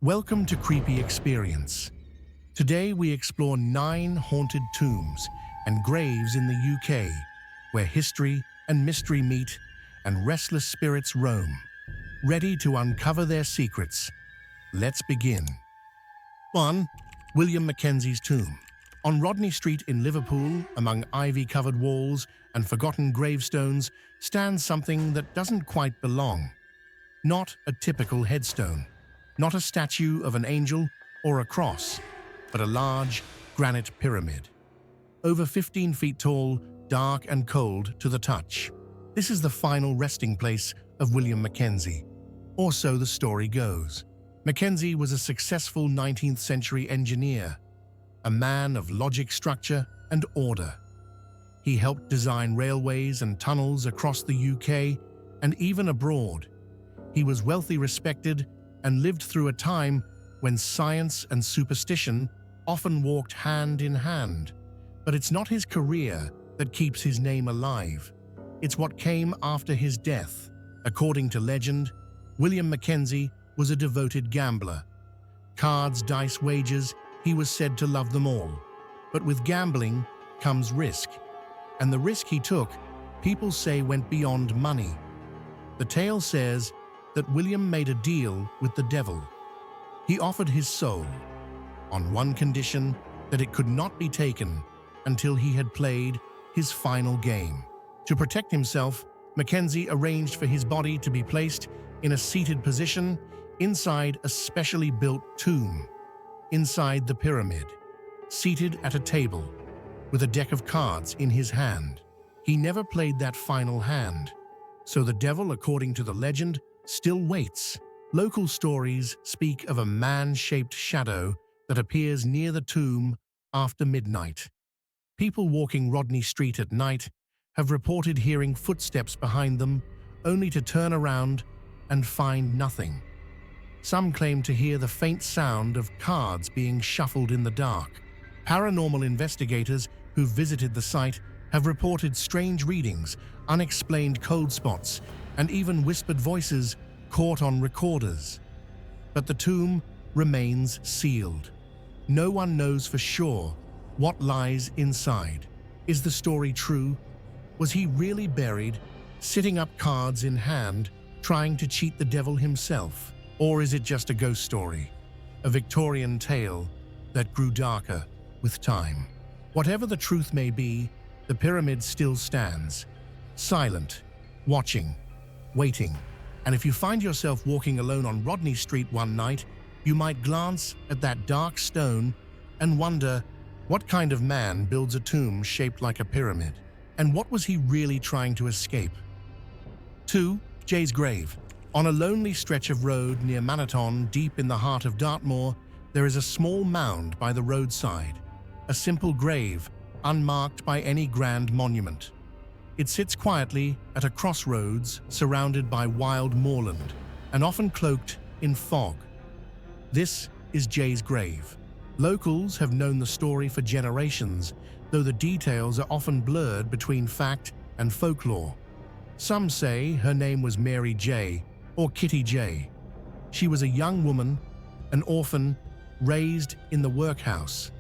Welcome to Creepy Experience. Today we explore 9 haunted tombs and graves in the UK, where history and mystery meet and restless spirits roam. Ready to uncover their secrets? Let's begin. 1. William McKenzie's tomb. On Rodney Street in Liverpool, among ivy-covered walls and forgotten gravestones, stands something that doesn't quite belong. Not a typical headstone. Not a statue of an angel or a cross, but a large granite pyramid. Over 15 feet tall, dark and cold to the touch. This is the final resting place of William McKenzie, or so the story goes. McKenzie was a successful 19th century engineer, a man of logic, structure and order. He helped design railways and tunnels across the UK and even abroad. He was wealthy, respected, and lived through a time when science and superstition often walked hand in hand. But it's not his career that keeps his name alive. It's what came after his death. According to legend, William McKenzie was a devoted gambler. Cards, dice, wagers, he was said to love them all. But with gambling comes risk. And the risk he took, people say, went beyond money. The tale says that William made a deal with the devil. He offered his soul, on one condition, that it could not be taken until he had played his final game. To protect himself, McKenzie arranged for his body to be placed in a seated position inside a specially built tomb, inside the pyramid, seated at a table, with a deck of cards in his hand. He never played that final hand, so the devil, according to the legend, still waits. Local stories speak of a man-shaped shadow that appears near the tomb after midnight. People walking Rodney Street at night have reported hearing footsteps behind them, only to turn around and find nothing. Some claim to hear the faint sound of cards being shuffled in the dark. Paranormal investigators who visited the site have reported strange readings, unexplained cold spots, and even whispered voices caught on recorders. But the tomb remains sealed. No one knows for sure what lies inside. Is the story true? Was he really buried, sitting up, cards in hand, trying to cheat the devil himself? Or is it just a ghost story, a Victorian tale that grew darker with time? Whatever the truth may be, the pyramid still stands, silent, watching, waiting. And if you find yourself walking alone on Rodney Street one night, you might glance at that dark stone and wonder, what kind of man builds a tomb shaped like a pyramid? And what was he really trying to escape? 2. Jay's Grave. On a lonely stretch of road near Maniton, deep in the heart of Dartmoor, there is a small mound by the roadside, a simple grave, unmarked by any grand monument. It sits quietly at a crossroads surrounded by wild moorland and often cloaked in fog. This is Jay's grave. Locals have known the story for generations, though the details are often blurred between fact and folklore. Some say her name was Mary Jay or Kitty Jay. She was a young woman, an orphan, raised in the workhouse.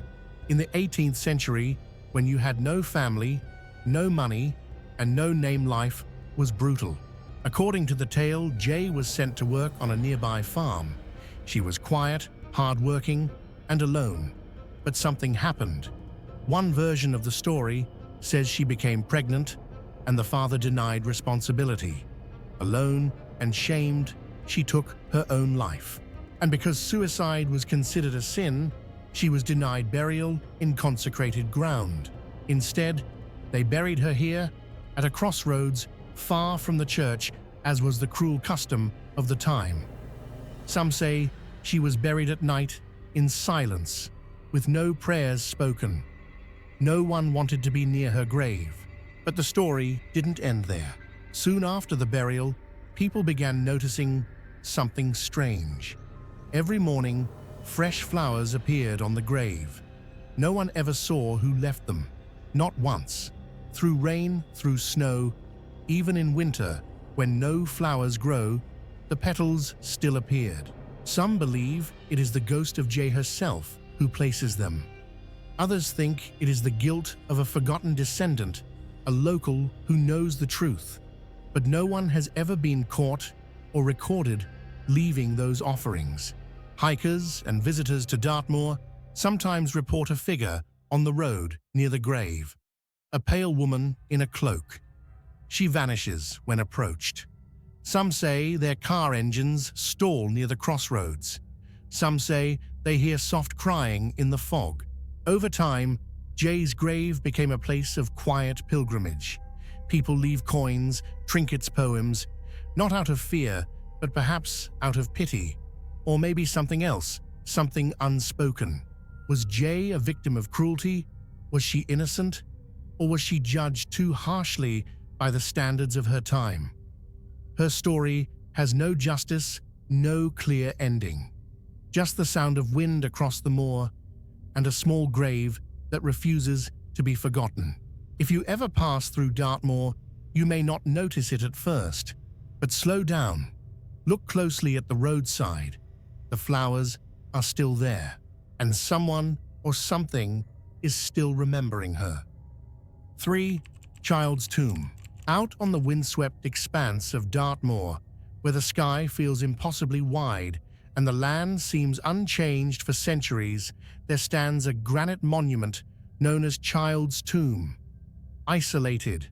In the 18th century, when you had no family, no money, and no name, life was brutal. According to the tale, Jay was sent to work on a nearby farm. She was quiet, hard-working, and alone. But something happened. One version of the story says she became pregnant, and the father denied responsibility. Alone and shamed, she took her own life. And because suicide was considered a sin, she was denied burial in consecrated ground. Instead, they buried her here, at a crossroads far from the church, as was the cruel custom of the time. Some say she was buried at night in silence, with no prayers spoken. No one wanted to be near her grave. But the story didn't end there. Soon after the burial, people began noticing something strange. Every morning, fresh flowers appeared on the grave. No one ever saw who left them, not once. Through rain, through snow, even in winter, when no flowers grow, the petals still appeared. Some believe it is the ghost of Jay herself who places them. Others think it is the guilt of a forgotten descendant, a local who knows the truth. But no one has ever been caught or recorded leaving those offerings. Hikers and visitors to Dartmoor sometimes report a figure on the road near the grave, a pale woman in a cloak. She vanishes when approached. Some say their car engines stall near the crossroads. Some say they hear soft crying in the fog. Over time, Jay's grave became a place of quiet pilgrimage. People leave coins, trinkets, poems, not out of fear, but perhaps out of pity. Or maybe something else, something unspoken. Was Jay a victim of cruelty? Was she innocent? Or was she judged too harshly by the standards of her time? Her story has no justice, no clear ending. Just the sound of wind across the moor and a small grave that refuses to be forgotten. If you ever pass through Dartmoor, you may not notice it at first, but slow down. Look closely at the roadside. The flowers are still there, and someone or something is still remembering her. 3. Child's Tomb. Out on the windswept expanse of Dartmoor, where the sky feels impossibly wide and the land seems unchanged for centuries, there stands a granite monument known as Child's Tomb. Isolated,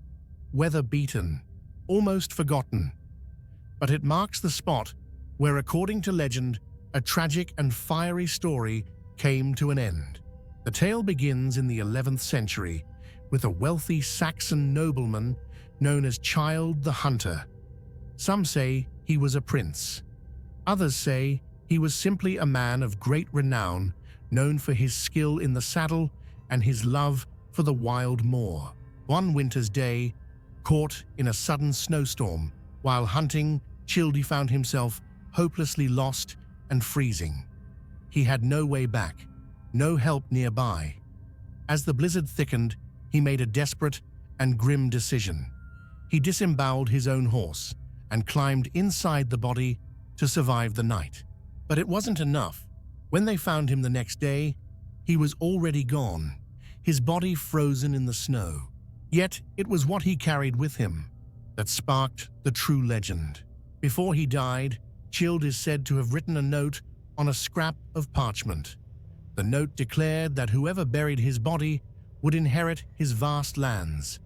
weather-beaten, almost forgotten. But it marks the spot where, according to legend, a tragic and fiery story came to an end. The tale begins in the 11th century with a wealthy Saxon nobleman known as Child the Hunter. Some say he was a prince. Others say he was simply a man of great renown, known for his skill in the saddle and his love for the wild moor. One winter's day, caught in a sudden snowstorm, while hunting, Childy found himself hopelessly lost and freezing. He had no way back, no help nearby. As the blizzard thickened, he made a desperate and grim decision. He disemboweled his own horse and climbed inside the body to survive the night. But it wasn't enough. When they found him the next day, he was already gone, his body frozen in the snow. Yet it was what he carried with him that sparked the true legend. Before he died, Child is said to have written a note on a scrap of parchment. The note declared that whoever buried his body would inherit his vast lands,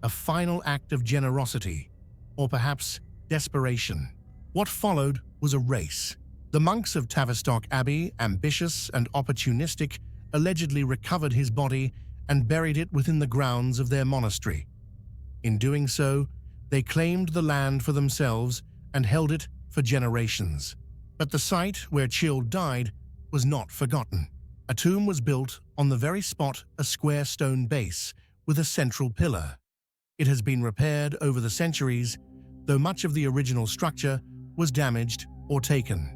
a final act of generosity, or perhaps desperation. What followed was a race. The monks of Tavistock Abbey, ambitious and opportunistic, allegedly recovered his body and buried it within the grounds of their monastery. In doing so, they claimed the land for themselves and held it for generations. But the site where Child died was not forgotten. A tomb was built on the very spot, a square stone base with a central pillar. It has been repaired over the centuries, though much of the original structure was damaged or taken.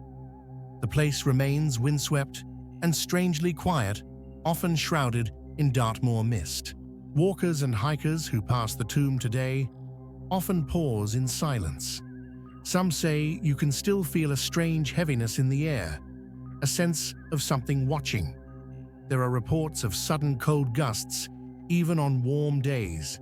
The place remains windswept and strangely quiet, often shrouded in Dartmoor mist. Walkers and hikers who pass the tomb today often pause in silence. Some say you can still feel a strange heaviness in the air, a sense of something watching. There are reports of sudden cold gusts, even on warm days,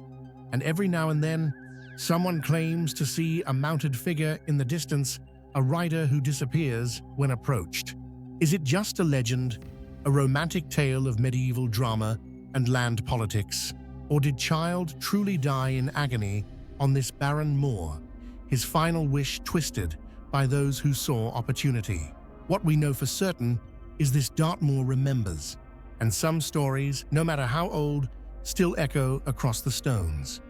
and every now and then, someone claims to see a mounted figure in the distance, a rider who disappears when approached. Is it just a legend, a romantic tale of medieval drama and land politics? Or did Child truly die in agony on this barren moor, his final wish twisted by those who saw opportunity? What we know for certain is this Dartmoor remembers, and some stories, no matter how old, still echo across the stones.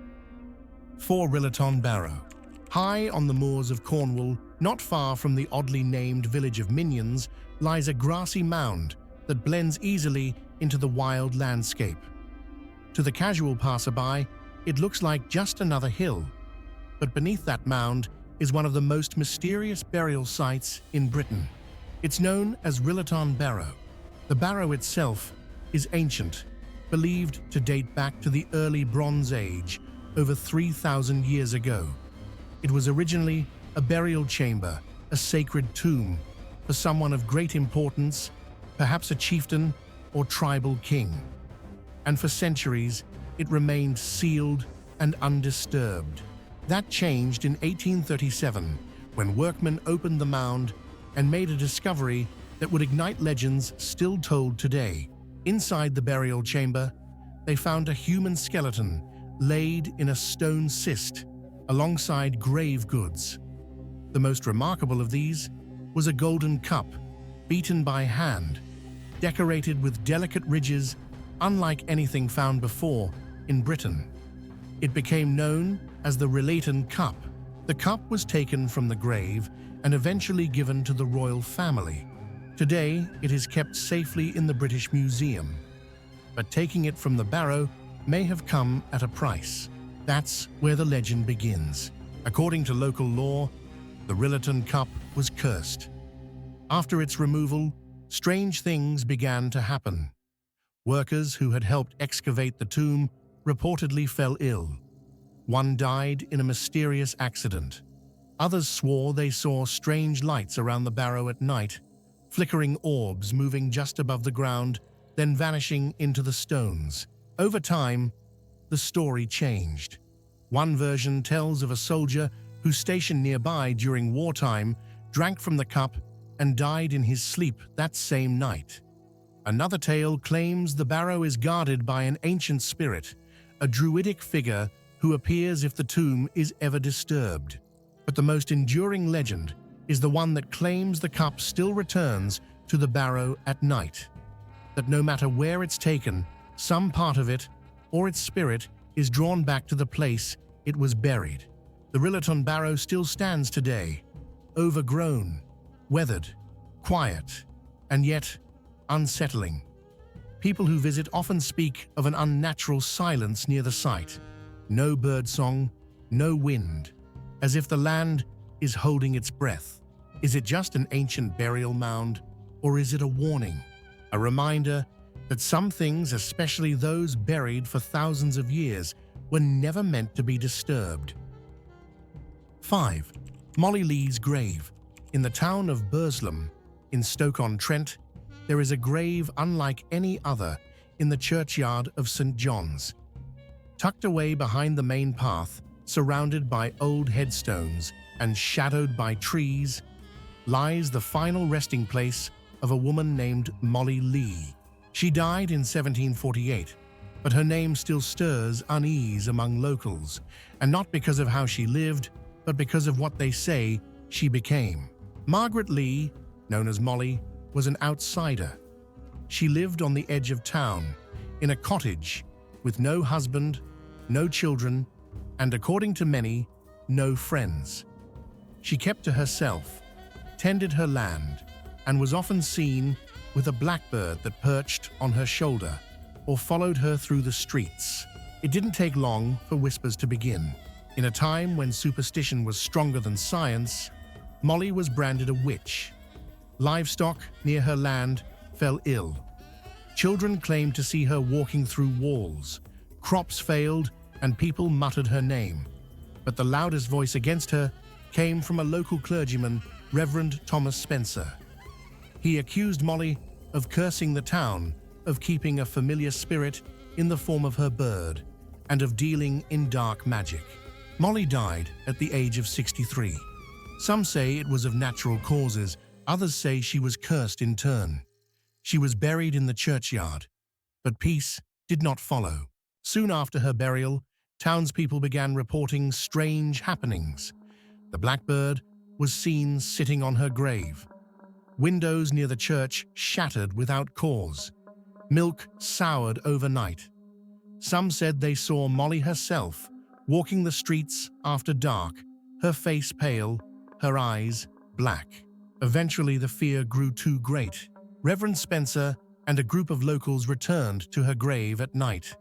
4. Relaton Barrow. High on the moors of Cornwall, not far from the oddly named village of Minions, lies a grassy mound that blends easily into the wild landscape. To the casual passerby, it looks like just another hill. But beneath that mound is one of the most mysterious burial sites in Britain. It's known as Relaton Barrow. The barrow itself is ancient, believed to date back to the early Bronze Age, over 3,000 years ago. It was originally a burial chamber, a sacred tomb, for someone of great importance, perhaps a chieftain or tribal king. And for centuries, it remained sealed and undisturbed. That changed in 1837, when workmen opened the mound and made a discovery that would ignite legends still told today. Inside the burial chamber, they found a human skeleton laid in a stone cist alongside grave goods. The most remarkable of these was a golden cup, beaten by hand, decorated with delicate ridges unlike anything found before in Britain. It became known as the Relaton Cup. The cup was taken from the grave and eventually given to the royal family. Today, it is kept safely in the British Museum. But taking it from the barrow may have come at a price. That's where the legend begins. According to local law, the Relaton Cup was cursed. After its removal, strange things began to happen. Workers who had helped excavate the tomb reportedly fell ill. One died in a mysterious accident. Others swore they saw strange lights around the barrow at night, flickering orbs moving just above the ground, then vanishing into the stones. Over time, the story changed. One version tells of a soldier who stationed nearby during wartime drank from the cup and died in his sleep that same night. Another tale claims the barrow is guarded by an ancient spirit, a druidic figure who appears if the tomb is ever disturbed. But the most enduring legend is the one that claims the cup still returns to the barrow at night. That no matter where it's taken, some part of it, or its spirit, is drawn back to the place it was buried. The Relaton Barrow still stands today, overgrown, weathered, quiet, and yet unsettling. People who visit often speak of an unnatural silence near the site. No birdsong, no wind, as if the land is holding its breath. Is it just an ancient burial mound, or is it a warning? A reminder that some things, especially those buried for thousands of years, were never meant to be disturbed. 5. Molly Leigh's grave. In the town of Burslem, in Stoke-on-Trent, there is a grave unlike any other in the churchyard of St. John's. Tucked away behind the main path, surrounded by old headstones and shadowed by trees, lies the final resting place of a woman named Molly Leigh. She died in 1748, but her name still stirs unease among locals, and not because of how she lived, but because of what they say she became. Margaret Leigh, known as Molly, was an outsider. She lived on the edge of town, in a cottage, with no husband, no children, and according to many, no friends. She kept to herself, tended her land, and was often seen with a blackbird that perched on her shoulder or followed her through the streets. It didn't take long for whispers to begin. In a time when superstition was stronger than science, Molly was branded a witch. Livestock near her land fell ill. Children claimed to see her walking through walls. Crops failed, and people muttered her name. But the loudest voice against her came from a local clergyman, Reverend Thomas Spencer. He accused Molly of cursing the town, of keeping a familiar spirit in the form of her bird, and of dealing in dark magic. Molly died at the age of 63. Some say it was of natural causes, others say she was cursed in turn. She was buried in the churchyard, but peace did not follow. Soon after her burial, townspeople began reporting strange happenings. The blackbird was seen sitting on her grave. Windows near the church shattered without cause. Milk soured overnight. Some said they saw Molly herself walking the streets after dark, her face pale, her eyes black. Eventually, the fear grew too great. Reverend Spencer and a group of locals returned to her grave at night.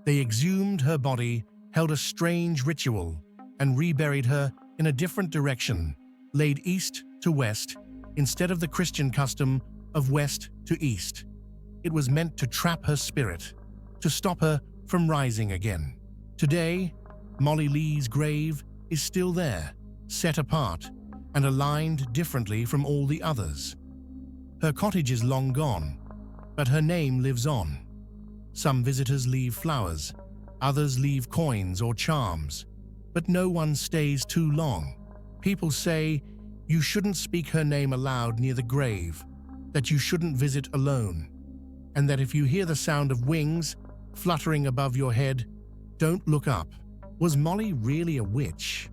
They exhumed her body, held a strange ritual, and reburied her in a different direction, laid east to west, instead of the Christian custom of west to east. It was meant to trap her spirit, to stop her from rising again. Today, Molly Leigh's grave is still there, set apart, and aligned differently from all the others. Her cottage is long gone, but her name lives on. Some visitors leave flowers, others leave coins or charms, but no one stays too long. People say you shouldn't speak her name aloud near the grave, that you shouldn't visit alone, and that if you hear the sound of wings fluttering above your head, don't look up. Was Molly really a witch?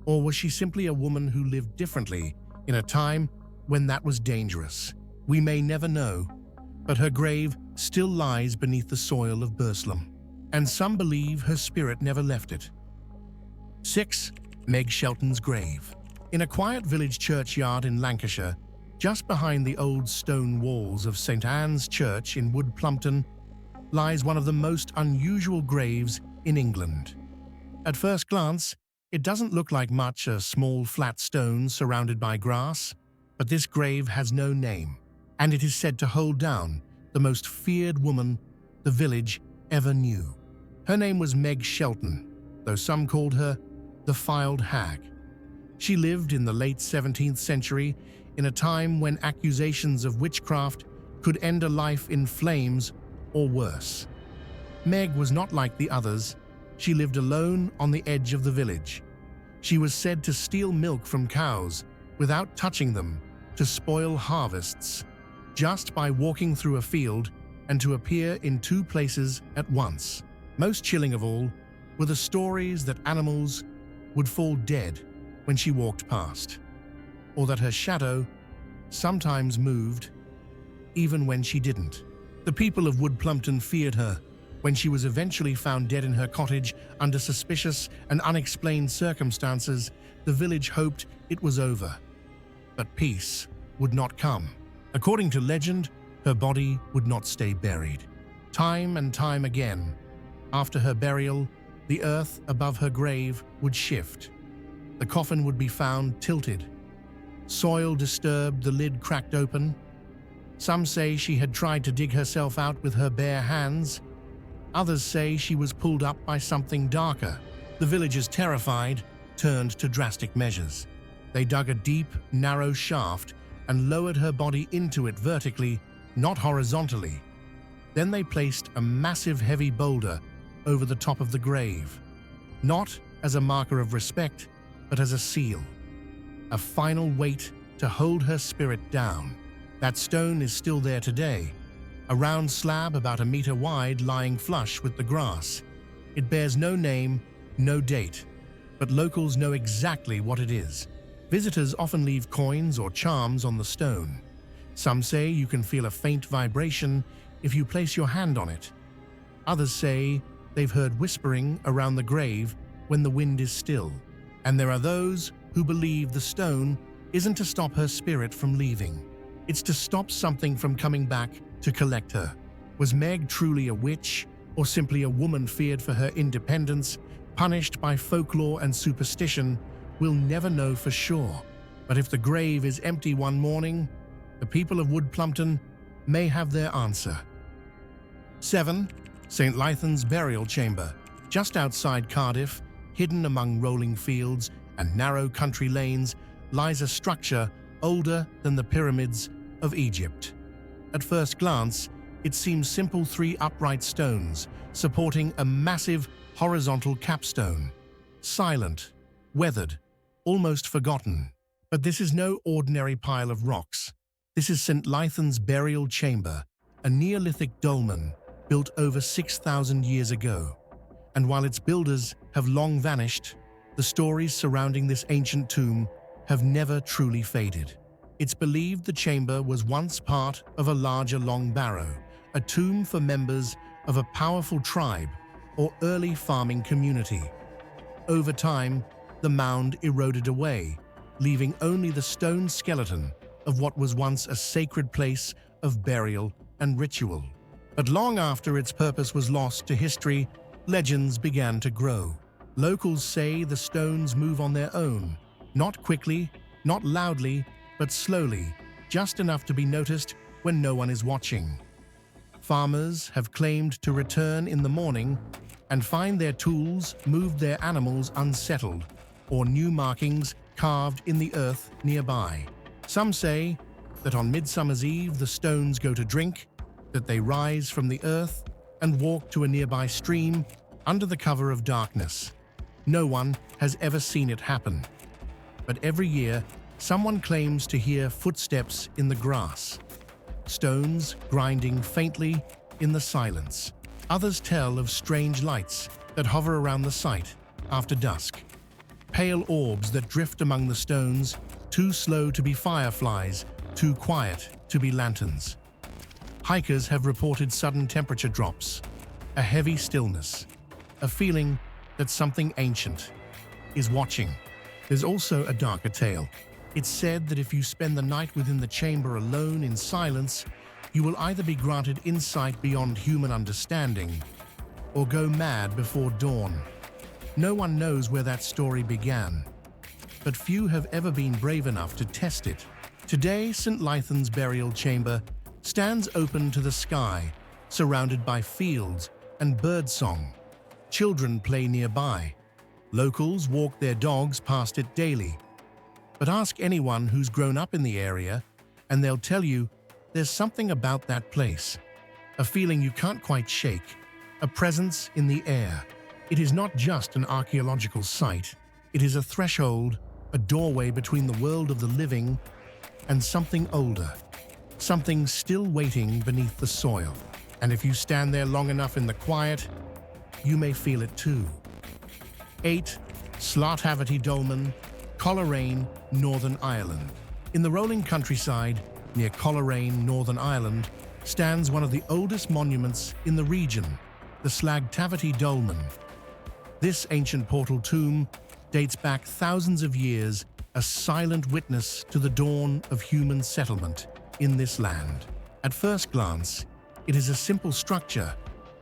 Or was she simply a woman who lived differently in a time when that was dangerous? We may never know, but her grave still lies beneath the soil of Burslem, and some believe her spirit never left it. 6. Meg Sheltons Grave. In a quiet village churchyard in Lancashire, just behind the old stone walls of St. Anne's Church in Wood Plumpton, lies one of the most unusual graves in England. At first glance, it doesn't look like much, a small flat stone surrounded by grass, but this grave has no name, and it is said to hold down the most feared woman the village ever knew. Her name was Meg Shelton, though some called her the Filed Hag. She lived in the late 17th century in a time when accusations of witchcraft could end a life in flames or worse. Meg was not like the others. She lived alone on the edge of the village. She was said to steal milk from cows without touching them, to spoil harvests, just by walking through a field, and to appear in two places at once. Most chilling of all were the stories that animals would fall dead when she walked past, or that her shadow sometimes moved even when she didn't. The people of Wood Plumpton feared her. When she was eventually found dead in her cottage under suspicious and unexplained circumstances, the village hoped it was over. But peace would not come. According to legend, her body would not stay buried. Time and time again, after her burial, the earth above her grave would shift. The coffin would be found tilted. Soil disturbed, the lid cracked open. Some say she had tried to dig herself out with her bare hands. Others say she was pulled up by something darker. The villagers, terrified, turned to drastic measures. They dug a deep, narrow shaft and lowered her body into it vertically, not horizontally. Then they placed a massive heavy boulder over the top of the grave, not as a marker of respect, but as a seal, a final weight to hold her spirit down. That stone is still there today, a round slab about a meter wide lying flush with the grass. It bears no name, no date, but locals know exactly what it is. Visitors often leave coins or charms on the stone. Some say you can feel a faint vibration if you place your hand on it. Others say they've heard whispering around the grave when the wind is still. And there are those who believe the stone isn't to stop her spirit from leaving. It's to stop something from coming back to collect her. Was Meg truly a witch, or simply a woman feared for her independence, punished by folklore and superstition? We'll never know for sure. But if the grave is empty one morning, the people of Wood Plumpton may have their answer. 7. St. Lythan's Burial Chamber. Just outside Cardiff, hidden among rolling fields and narrow country lanes, lies a structure older than the pyramids of Egypt. At first glance, it seems simple: 3 upright stones supporting a massive horizontal capstone. Silent, weathered, almost forgotten. But this is no ordinary pile of rocks. This is St. Lythan's Burial Chamber, a Neolithic dolmen built over 6,000 years ago. And while its builders have long vanished, the stories surrounding this ancient tomb have never truly faded. It's believed the chamber was once part of a larger long barrow, a tomb for members of a powerful tribe or early farming community. Over time, the mound eroded away, leaving only the stone skeleton of what was once a sacred place of burial and ritual. But long after its purpose was lost to history, legends began to grow. Locals say the stones move on their own, not quickly, not loudly, but slowly, just enough to be noticed when no one is watching. Farmers have claimed to return in the morning and find their tools moved, their animals unsettled, or new markings carved in the earth nearby. Some say that on Midsummer's Eve the stones go to drink, that they rise from the earth and walk to a nearby stream under the cover of darkness. No one has ever seen it happen. But every year, someone claims to hear footsteps in the grass, stones grinding faintly in the silence. Others tell of strange lights that hover around the site after dusk, pale orbs that drift among the stones, too slow to be fireflies, too quiet to be lanterns. Hikers have reported sudden temperature drops, a heavy stillness, a feeling that something ancient is watching. There's also a darker tale. It's said that if you spend the night within the chamber alone in silence, you will either be granted insight beyond human understanding or go mad before dawn. No one knows where that story began, but few have ever been brave enough to test it. Today, St. Lythan's burial chamber stands open to the sky, surrounded by fields and birdsong. Children play nearby. Locals walk their dogs past it daily. But ask anyone who's grown up in the area, and they'll tell you there's something about that place. A feeling you can't quite shake, a presence in the air. It is not just an archaeological site. It is a threshold, a doorway between the world of the living and something older, something still waiting beneath the soil. And if you stand there long enough in the quiet, you may feel it too. 8. Slartavity Dolman, Coleraine, Northern Ireland. In the rolling countryside near Coleraine, Northern Ireland, stands one of the oldest monuments in the region, the Slartavity Dolman. This ancient portal tomb dates back thousands of years, a silent witness to the dawn of human settlement in this land. At first glance, it is a simple structure,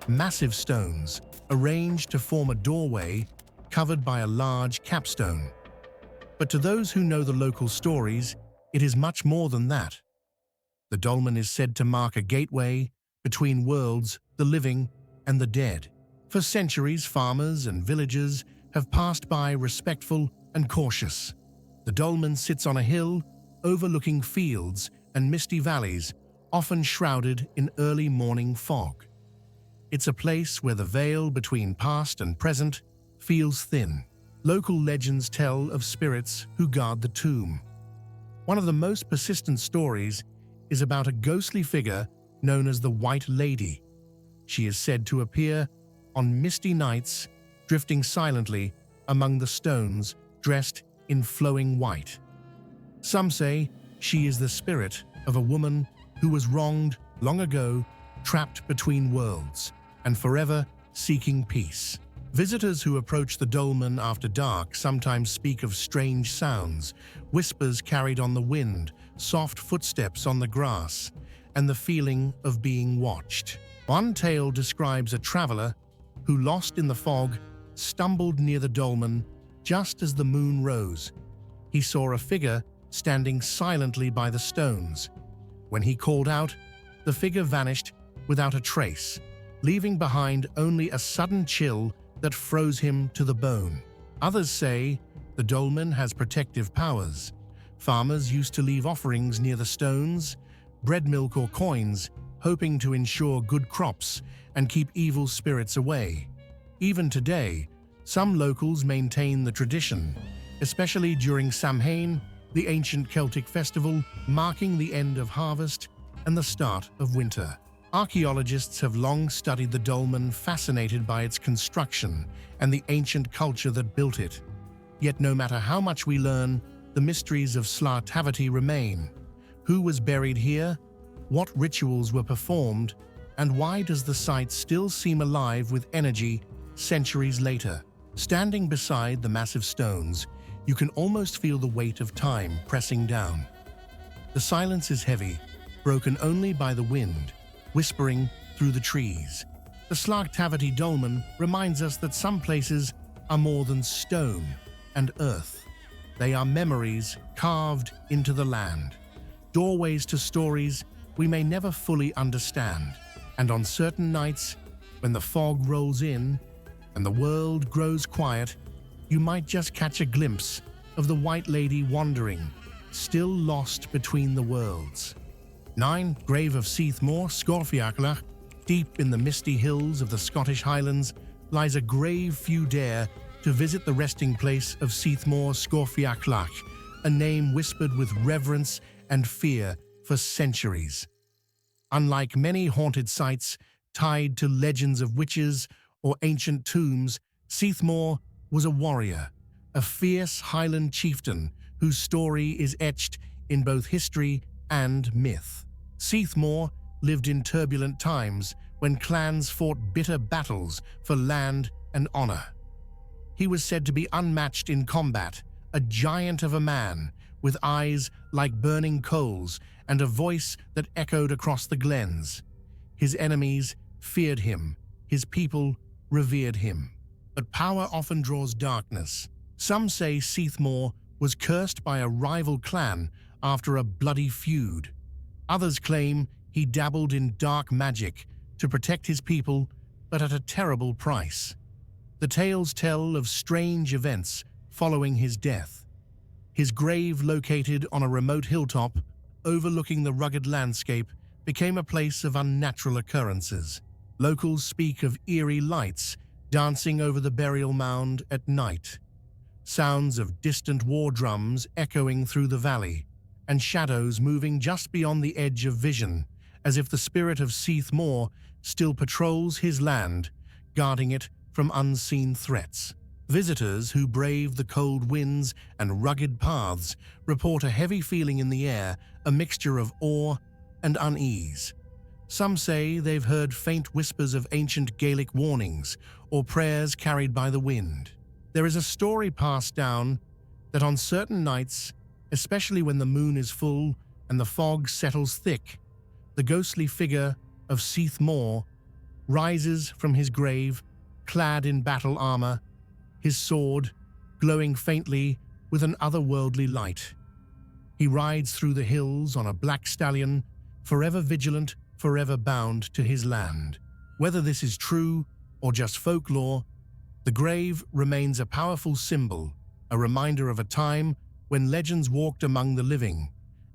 massive stones arranged to form a doorway covered by a large capstone. But to those who know the local stories, it is much more than that. The dolmen is said to mark a gateway between worlds, the living and the dead. For centuries, farmers and villagers have passed by respectful and cautious. The dolmen sits on a hill overlooking fields and misty valleys, often shrouded in early morning fog. It's a place where the veil between past and present feels thin. Local legends tell of spirits who guard the tomb. One of the most persistent stories is about a ghostly figure known as the White Lady. She is said to appear on misty nights, drifting silently among the stones, dressed in flowing white. Some say she is the spirit of a woman who was wronged long ago, trapped between worlds, and forever seeking peace. Visitors who approach the dolmen after dark sometimes speak of strange sounds, whispers carried on the wind, soft footsteps on the grass, and the feeling of being watched. One tale describes a traveler who, lost in the fog, stumbled near the dolmen just as the moon rose. He saw a figure standing silently by the stones. When he called out, the figure vanished without a trace, leaving behind only a sudden chill that froze him to the bone. Others say the dolmen has protective powers. Farmers used to leave offerings near the stones, bread, milk, or coins, hoping to ensure good crops and keep evil spirits away. Even today, some locals maintain the tradition, especially during Samhain, the ancient Celtic festival marking the end of harvest and the start of winter. Archaeologists have long studied the dolmen, fascinated by its construction and the ancient culture that built it. Yet no matter how much we learn, the mysteries of Slartavity remain. Who was buried here? What rituals were performed? And why does the site still seem alive with energy centuries later? Standing beside the massive stones, you can almost feel the weight of time pressing down. The silence is heavy, broken only by the wind, whispering through the trees. The Slartavity Dolman reminds us that some places are more than stone and earth. They are memories carved into the land, doorways to stories we may never fully understand. And on certain nights, when the fog rolls in and the world grows quiet, you might just catch a glimpse of the White Lady wandering, still lost between the worlds. 9. Grave of Sethmore, Scorfi. Deep in the misty hills of the Scottish Highlands lies a grave few dare to visit the resting place of Sethmore, Scorfi, a name whispered with reverence and fear for centuries. Unlike many haunted sites tied to legends of witches or ancient tombs, Sethmore was a warrior, a fierce Highland chieftain whose story is etched in both history and myth. Sethmore lived in turbulent times when clans fought bitter battles for land and honor. He was said to be unmatched in combat, a giant of a man with eyes like burning coals and a voice that echoed across the glens. His enemies feared him, his people revered him. But power often draws darkness. Some say Sethmore was cursed by a rival clan after a bloody feud. Others claim he dabbled in dark magic to protect his people, but at a terrible price. The tales tell of strange events following his death. His grave, located on a remote hilltop overlooking the rugged landscape, became a place of unnatural occurrences. Locals speak of eerie lights dancing over the burial mound at night, sounds of distant war drums echoing through the valley, and shadows moving just beyond the edge of vision, as if the spirit of Sethmore still patrols his land, guarding it from unseen threats. Visitors who brave the cold winds and rugged paths report a heavy feeling in the air, a mixture of awe and unease. Some say they've heard faint whispers of ancient Gaelic warnings or prayers carried by the wind. There is a story passed down that on certain nights, especially when the moon is full and the fog settles thick, the ghostly figure of Sethmore rises from his grave, clad in battle armor, his sword glowing faintly with an otherworldly light. He rides through the hills on a black stallion, forever vigilant, forever bound to his land. Whether this is true or just folklore, the grave remains a powerful symbol, a reminder of a time when legends walked among the living,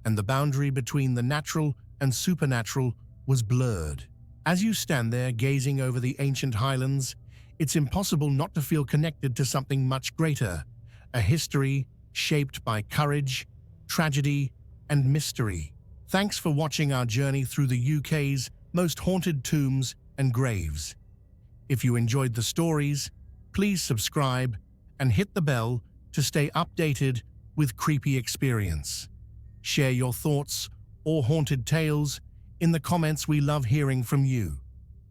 and the boundary between the natural and supernatural was blurred. As you stand there gazing over the ancient highlands, it's impossible not to feel connected to something much greater, a history shaped by courage, tragedy, and mystery. Thanks for watching our journey through the UK's most haunted tombs and graves. If you enjoyed the stories, please subscribe and hit the bell to stay updated with creepy experience. Share your thoughts or haunted tales in the comments. We love hearing from you.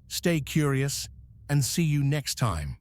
Stay curious and see you next time.